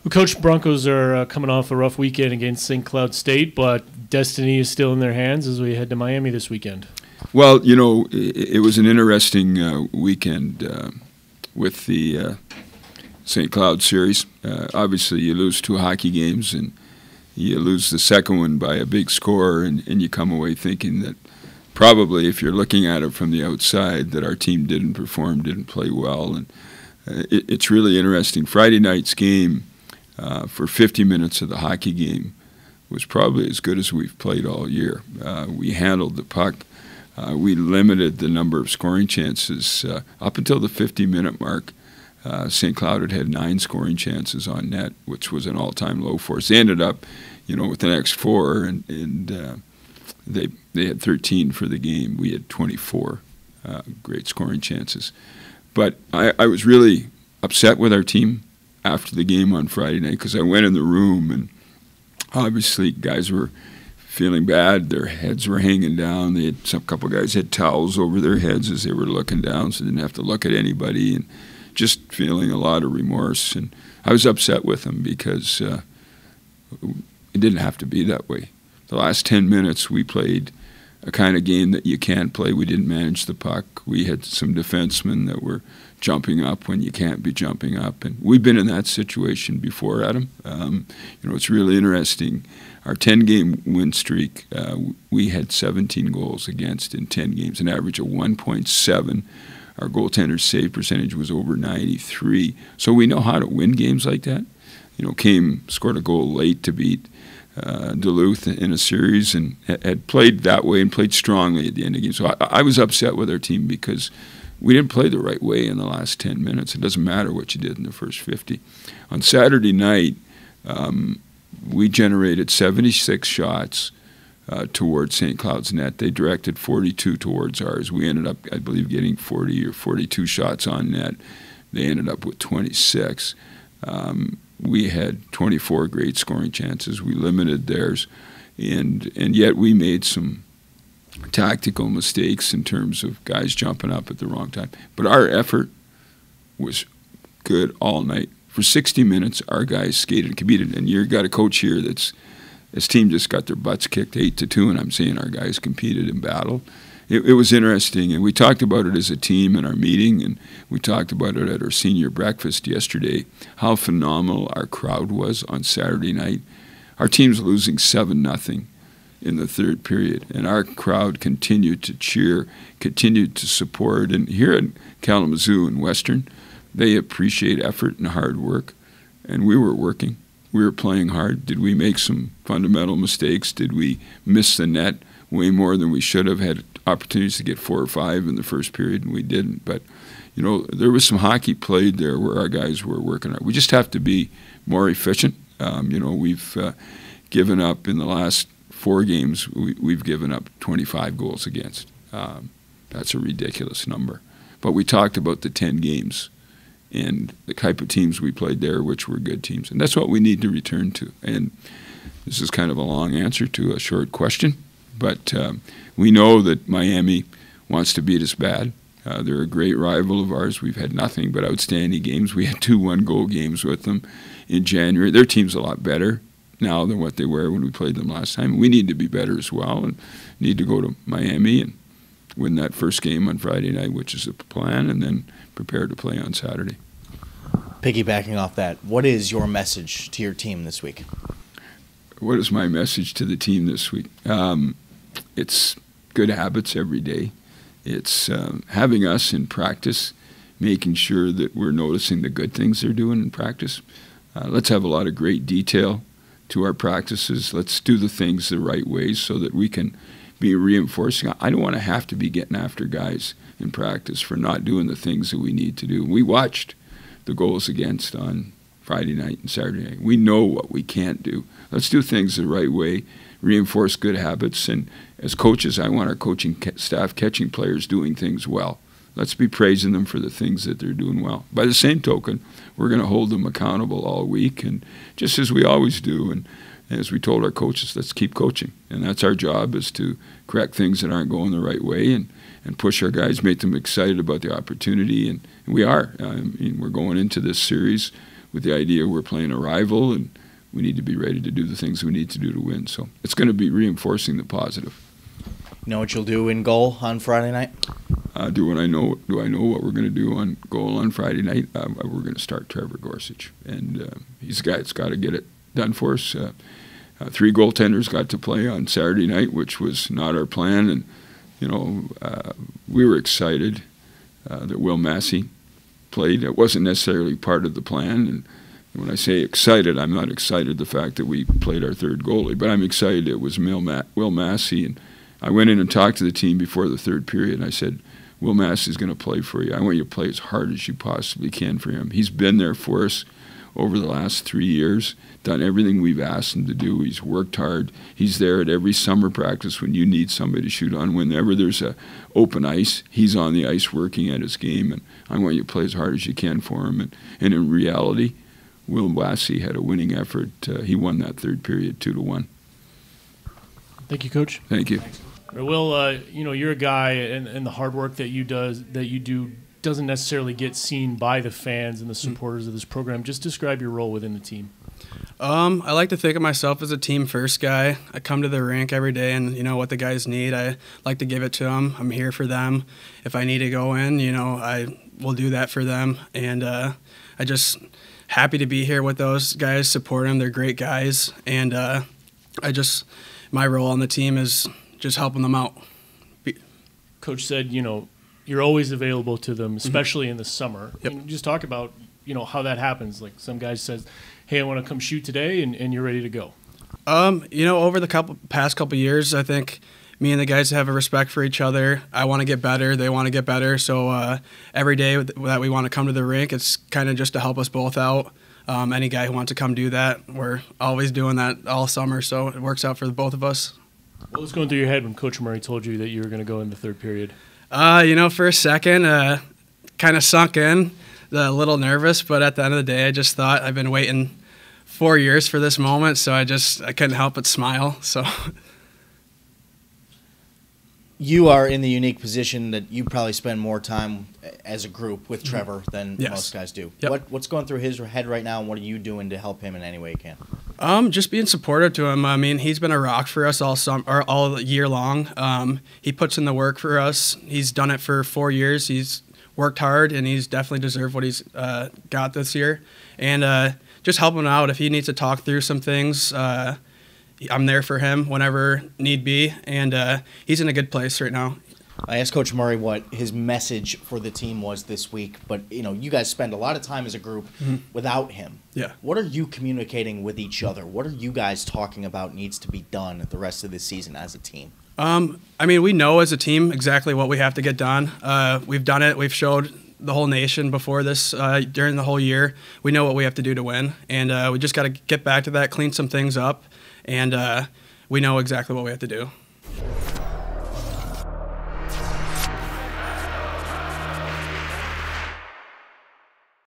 Well, Coach, Broncos are coming off a rough weekend against St. Cloud State, but destiny is still in their hands as we head to Miami this weekend. Well, you know, it was an interesting weekend with the St. Cloud series. Obviously, you lose 2 hockey games, and you lose the second one by a big score, and you come away thinking that probably, if you're looking at it from the outside, that our team didn't perform, didn't play well. And it's really interesting. Friday night's game, for 50 minutes of the hockey game, was probably as good as we've played all year. We handled the puck. We limited the number of scoring chances. Up until the 50-minute mark, St. Cloud had 9 scoring chances on net, which was an all-time low for us. They ended up, you know, with the next 4, and they had 13 for the game. We had 24 great scoring chances. But I was really upset with our team after the game on Friday night, because I went in the room, and obviously guys were feeling bad. Their heads were hanging down. They had a couple guys had towels over their heads as they were looking down, so they didn't have to look at anybody, and just feeling a lot of remorse. And I was upset with them because it didn't have to be that way. The last 10 minutes we played a kind of game that you can't play. We didn't manage the puck. We had some defensemen that were jumping up when you can't be jumping up. And we've been in that situation before, Adam. You know, it's really interesting. Our 10-game win streak, we had 17 goals against in 10 games, an average of 1.7. Our goaltender's save percentage was over 93. So we know how to win games like that. You know, scored a goal late to beat Duluth in a series, and had played that way and played strongly at the end of the game. So I was upset with our team because we didn't play the right way in the last 10 minutes. It doesn't matter what you did in the first 50. On Saturday night, we generated 76 shots towards St. Cloud's net. They directed 42 towards ours. We ended up, I believe, getting 40 or 42 shots on net. They ended up with 26. We had 24 great scoring chances. We limited theirs, and yet we made some tactical mistakes in terms of guys jumping up at the wrong time. But our effort was good all night. For 60 minutes, our guys skated and competed. And you've got a coach here his team just got their butts kicked 8-2, and I'm saying our guys competed and battled. It was interesting, and we talked about it as a team in our meeting, and we talked about it at our senior breakfast yesterday, how phenomenal our crowd was on Saturday night. Our team's losing 7-0 in the third period, and our crowd continued to cheer, continued to support. And here at Kalamazoo and Western, they appreciate effort and hard work, and we were working. We were playing hard. Did we make some fundamental mistakes? Did we miss the net way more than we should have? Had opportunities to get 4 or 5 in the first period, and we didn't. But, you know, there was some hockey played there where our guys were working hard. We just have to be more efficient. You know, we've given up in the last 4 games, we've given up 25 goals against. That's a ridiculous number. But we talked about the 10 games and the type of teams we played there, which were good teams. And that's what we need to return to. And this is kind of a long answer to a short question, but we know that Miami wants to beat us bad. They're a great rival of ours. We've had nothing but outstanding games. We had 2 one-goal games with them in January. Their team's a lot better now than what they were when we played them last time. We need to be better as well, and need to go to Miami and win that first game on Friday night, which is the plan, and then prepare to play on Saturday. Piggybacking off that, what is your message to your team this week? What is my message to the team this week? It's good habits every day. It's having us in practice, making sure that we're noticing the good things they're doing in practice. Let's have a lot of great detail to our practices. Let's do the things the right way so that we can be reinforcing. I don't want to have to be getting after guys in practice for not doing the things that we need to do. We watched the goals against on Friday night and Saturday night. We know what we can't do. Let's do things the right way, reinforce good habits, and as coaches, I want our coaching staff catching players doing things well. Let's be praising them for the things that they're doing well. By the same token, we're going to hold them accountable all week, and just as we always do, and as we told our coaches, let's keep coaching. And that's our job, is to correct things that aren't going the right way and push our guys, make them excited about the opportunity. And we are. I mean, we're going into this series with the idea we're playing a rival and we need to be ready to do the things we need to do to win. So it's going to be reinforcing the positive. You know what you'll do in goal on Friday night? Do I know what we're going to do on goal on Friday night? We're going to start Trevor Gorsuch, and he's a guy that's got to get it done for us. 3 goaltenders got to play on Saturday night, which was not our plan, and we were excited that Will Massey played. It wasn't necessarily part of the plan, and when I say excited, I'm not excited the fact that we played our 3rd goalie, but I'm excited it was Will Massey. And I went in and talked to the team before the 3rd period, and I said, Will Massey's going to play for you. I want you to play as hard as you possibly can for him. He's been there for us over the last 3 years, done everything we've asked him to do. He's worked hard. He's there at every summer practice when you need somebody to shoot on. Whenever there's a open ice, he's on the ice working at his game, and I want you to play as hard as you can for him. And in reality, Will Massey had a winning effort. He won that 3rd period 2-1. Thank you, Coach. Thank you. Will, you're a guy, and the hard work that you do doesn't necessarily get seen by the fans and the supporters of this program. Just describe your role within the team. I like to think of myself as a team first guy. I come to the rink every day, and what the guys need, I like to give it to them. I'm here for them. If I need to go in, I will do that for them. And I just happy to be here with those guys, support them. They're great guys, and my role on the team is just helping them out. Coach said, you're always available to them, especially in the summer. Yep. And just talk about, how that happens. Like some guy says, hey, I want to come shoot today, and you're ready to go. Over the past couple years, I think me and the guys have a respect for each other. I want to get better. They want to get better. So every day that we want to come to the rink, it's kind of just to help us both out. Any guy who wants to come do that, we're always doing that all summer. So it works out for both of us. What was going through your head when Coach Murray told you that you were going to go in the 3rd period? For a second, kind of sunk in, a little nervous, but at the end of the day, I just thought I've been waiting 4 years for this moment, so I couldn't help but smile. So you are in the unique position that you probably spend more time as a group with Trevor than most guys do. Yep. What's going through his head right now, and what are you doing to help him in any way you can? Just being supportive to him. I mean, he's been a rock for us all year long. He puts in the work for us. He's done it for 4 years. He's worked hard, and he's definitely deserved what he's got this year. And just helping him out if he needs to talk through some things. I'm there for him whenever need be, and he's in a good place right now. I asked Coach Murray what his message for the team was this week, but you guys spend a lot of time as a group without him. Yeah. What are you communicating with each other? What are you guys talking about needs to be done the rest of this season as a team? We know as a team exactly what we have to get done. We've done it. We've showed the whole nation before this during the whole year. We know what we have to do to win, and we just got to get back to that, clean some things up, and we know exactly what we have to do.